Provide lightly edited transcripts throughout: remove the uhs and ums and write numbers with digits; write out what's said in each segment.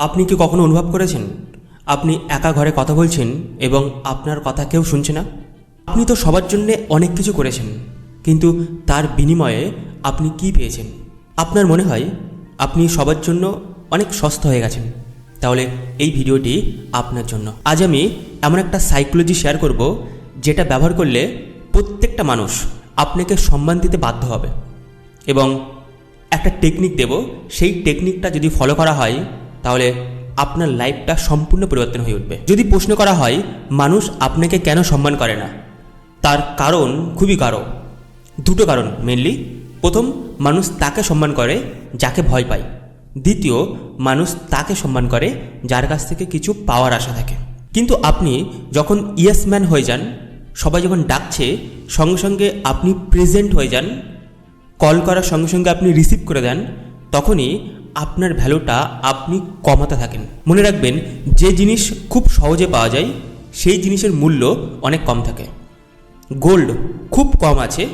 আপনি কি কখনো অনুভব করেছেন আপনি একা ঘরে কথা বলছেন এবং আপনার কথা কেউ শুনছে না? আপনি তো সবার জন্য অনেক কিছু করেছেন, কিন্তু তার বিনিময়ে আপনি কি পেয়েছেন? আপনার মনে হয় আপনি সবার জন্য অনেক সস্তা হয়ে গেছেন। তাহলে এই ভিডিওটি আপনার জন্য। আজ আমি এমন একটা সাইকোলজি শেয়ার করব যেটা ব্যবহার করলে প্রত্যেকটা মানুষ আপনাকে সম্মান দিতে বাধ্য হবে, এবং একটা টেকনিক দেব। সেই টেকনিকটা যদি ফলো করা হয় তাহলে আপনার লাইফটা সম্পূর্ণ পরিবর্তন হয়ে উঠবে। যদি প্রশ্ন করা হয় মানুষ আপনাকে কেন সম্মান করে না, তার কারণ খুবই দুটো কারণ মেনলি। প্রথম, মানুষ তাকে সম্মান করে যাকে ভয় পায়। দ্বিতীয়, মানুষ তাকে সম্মান করে যার কাছ থেকে কিছু পাওয়ার আশা থাকে। কিন্তু আপনি যখন ইয়েস ম্যান হয়ে যান, সবাই যখন ডাকছে সঙ্গে সঙ্গে আপনি প্রেজেন্ট হয়ে যান, কল করার সঙ্গে সঙ্গে আপনি রিসিভ করে দেন, তখনই আপনার ভ্যালুটা আপনি কমাতে থাকেন। মনে রাখবেন, যে জিনিস খুব সহজে পাওয়া যায় সেই জিনিসের মূল্য অনেক কম থাকে। গোল্ড খুব কম আছে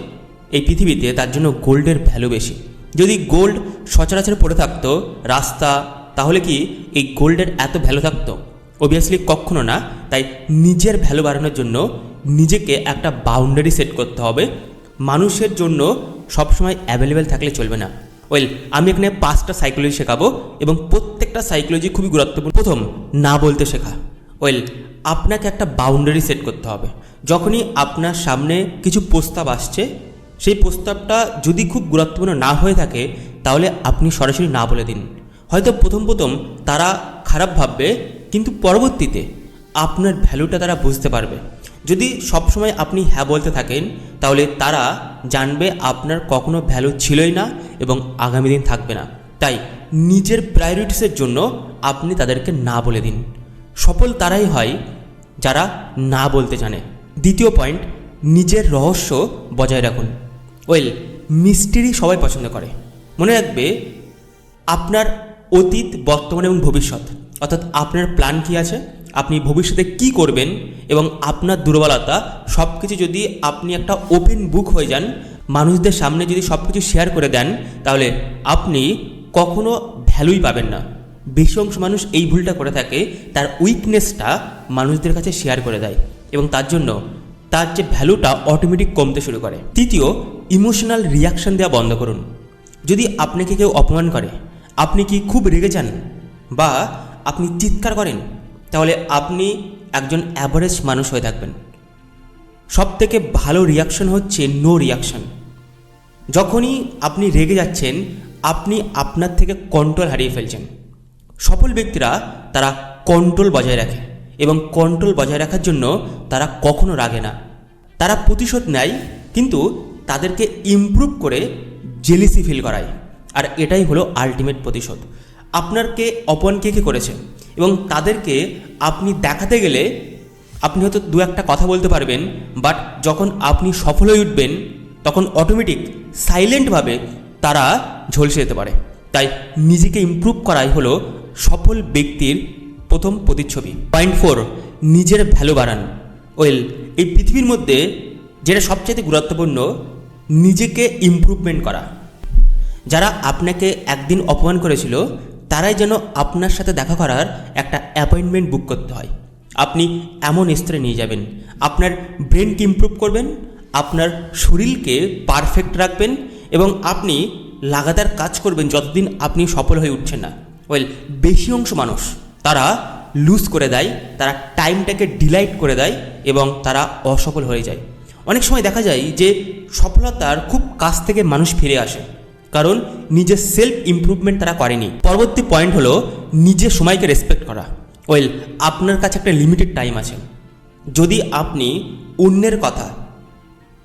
এই পৃথিবীতে, তার জন্য গোল্ডের ভ্যালু বেশি। যদি গোল্ড সচরাচর পড়ে থাকতো রাস্তা, তাহলে কি এই গোল্ডের এত ভ্যালু থাকতো? অবভিয়াসলি কখনো না। তাই নিজের ভ্যালু বাড়ানোর জন্য নিজেকে একটা বাউন্ডারি সেট করতে হবে। মানুষের জন্য সবসময় অ্যাভেলেবেল থাকলে চলবে না। আমি এখানে 5টা সাইকোলজি শেখাবো এবং প্রত্যেকটা সাইকোলজি খুবই গুরুত্বপূর্ণ। প্রথম, না বলতে শেখা। আপনাকে একটা বাউন্ডারি সেট করতে হবে। যখনই আপনার সামনে কিছু প্রস্তাব আসছে, সেই প্রস্তাবটা যদি খুব গুরুত্বপূর্ণ না হয়ে থাকে তাহলে আপনি সরাসরি না বলে দিন। হয়তো প্রথম তারা খারাপ ভাববে, কিন্তু পরবর্তীতে আপনার ভ্যালুটা তারা বুঝতে পারবে। যদি সবসময় আপনি হ্যাঁ বলতে থাকেন তাহলে তারা জানবে আপনার কখনো ভ্যালু ছিলই না এবং আগামী দিন থাকবে না। তাই নিজের প্রায়োরিটিসের জন্য আপনি তাদেরকে না বলে দিন। সফল তারাই হয় যারা না বলতে জানে। দ্বিতীয় পয়েন্ট, নিজের রহস্য বজায় রাখুন। মিস্ট্রি সবাই পছন্দ করে। মনে রাখবে, আপনার অতীত, বর্তমান এবং ভবিষ্যৎ, অর্থাৎ আপনার প্ল্যান কী আছে, আপনি ভবিষ্যতে কি করবেন এবং আপনার দুর্বলতা, সব কিছু যদি আপনি একটা ওপেন বুক হয়ে যান, মানুষদের সামনে যদি সব কিছু শেয়ার করে দেন, তাহলে আপনি কখনো ভ্যালুই পাবেন না। বেশি অংশ মানুষ এই ভুলটা করে থাকে, তার উইকনেসটা মানুষদের কাছে শেয়ার করে দেয় এবং তার জন্য তার যে ভ্যালুটা অটোমেটিক কমতে শুরু করে। তৃতীয়, ইমোশনাল রিয়াকশান দেওয়া বন্ধ করুন। যদি আপনাকে কেউ অপমান করে, আপনি কি খুব রেগে যান বা আপনি চিৎকার করেন, তাহলে আপনি একজন অ্যাভারেজ মানুষ হয়ে থাকবেন। সবথেকে ভালো রিয়াকশন হচ্ছে নো রিয়াকশন। যখনই আপনি রেগে যাচ্ছেন, আপনি আপনার থেকে কন্ট্রোল হারিয়ে ফেলছেন। সফল ব্যক্তিরা তারা কন্ট্রোল বজায় রাখে এবং কন্ট্রোল বজায় রাখার জন্য তারা কখনো রাগে না। তারা প্রতিশোধ নেয়, কিন্তু তাদেরকে ইমপ্রুভ করে জেলিসি ফিল করায়। আর এটাই হলো আলটিমেট প্রতিশোধ। আপনাকে অপমান কে করেছে এবং তাদেরকে আপনি দেখাতে গেলে আপনি হয়তো দু একটা কথা বলতে পারবেন, বাট যখন আপনি সফল হয়ে উঠবেন তখন অটোমেটিক সাইলেন্টভাবে তারা ঝলসে যেতে পারে। তাই নিজেকে ইমপ্রুভ করাই হলো সফল ব্যক্তির প্রথম প্রতিচ্ছবি। পয়েন্ট 4, নিজের ভ্যালু বাড়ান। এই পৃথিবীর মধ্যে যেটা সবচেয়ে গুরুত্বপূর্ণ, নিজেকে ইমপ্রুভমেন্ট করা। যারা আপনাকে একদিন অপমান করেছিল, তারাই যেন আপনার সাথে দেখা করার একটা অ্যাপয়েন্টমেন্ট বুক করতে হয়। আপনি এমন স্তরে নিয়ে যাবেন, আপনার ব্রেনকে ইমপ্রুভ করবেন, আপনার শরীরকে পারফেক্ট রাখবেন এবং আপনি লাগাতার কাজ করবেন যতদিন আপনি সফল হয়ে উঠছেন না। বেশি অংশ মানুষ তারা লুজ করে দেয়, তারা টাইমটাকে ডিলাইট করে দেয় এবং তারা অসফল হয়ে যায়। অনেক সময় দেখা যায় যে সফলতার খুব কাছ থেকে মানুষ ফিরে আসে, কারণ নিজের সেলফ ইমপ্রুভমেন্ট তারা করেনি। পরবর্তী পয়েন্ট হলো নিজের সময়কে রেসপেক্ট করা। আপনার কাছে একটা লিমিটেড টাইম আছে। যদি আপনি অন্যের কথা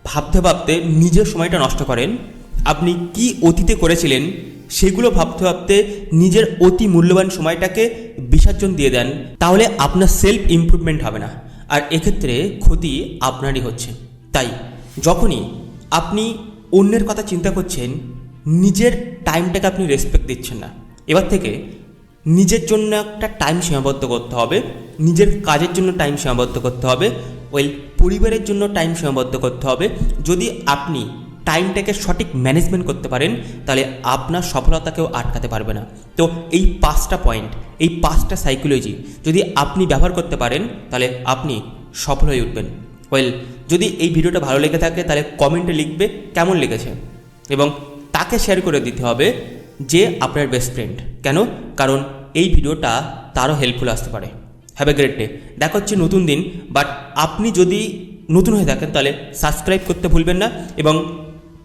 ভাবতে ভাবতে নিজের সময়টা নষ্ট করেন, আপনি কি অতীতে করেছিলেন সেগুলো ভাবতে ভাবতে নিজের অতি মূল্যবান সময়টাকে বিসর্জন দিয়ে দেন, তাহলে আপনার সেলফ ইমপ্রুভমেন্ট হবে না, আর এক্ষেত্রে ক্ষতি আপনারই হচ্ছে। তাই যখনই আপনি অন্যের কথা চিন্তা করছেন, নিজের টাইমটাকে আপনি রেসপেক্ট দিচ্ছেন না। এবার থেকে নিজের জন্য একটা টাইম সীমাবদ্ধ করতে হবে, নিজের কাজের জন্য টাইম সীমাবদ্ধ করতে হবে, পরিবারের জন্য টাইম সীমাবদ্ধ করতে হবে। যদি আপনি টাইমটাকে সঠিক ম্যানেজমেন্ট করতে পারেন, তাহলে আপনার সফলতাকেও আটকাতে পারবে না। তো এই 5টা পয়েন্ট, এই 5টা সাইকোলজি যদি আপনি ব্যবহার করতে পারেন, তাহলে আপনি সফল হয়ে উঠবেন। ওয়েল, যদি এই ভিডিওটা ভালো লেগে থাকে তাহলে কমেন্টে লিখবে কেমন লেগেছে, এবং তাকে শেয়ার করে দিতে হবে যে আপনার বেস্ট ফ্রেন্ড। কেন? কারণ এই ভিডিওটা তারও হেল্পফুল আসতে পারে। Have a great day. দেখা হচ্ছে নতুন দিন। বাট আপনি যদি নতুন হয়ে থাকেন তাহলে সাবস্ক্রাইব করতে ভুলবেন না এবং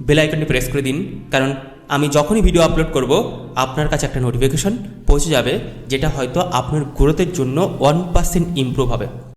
বেল আইকনটি প্রেস করে দিন, কারণ আমি যখনই ভিডিও আপলোড করব আপনার কাছে একটা নোটিফিকেশন পৌঁছে যাবে, যেটা হয়তো আপনার গ্রোথের জন্য 1% ইমপ্রুভ হবে।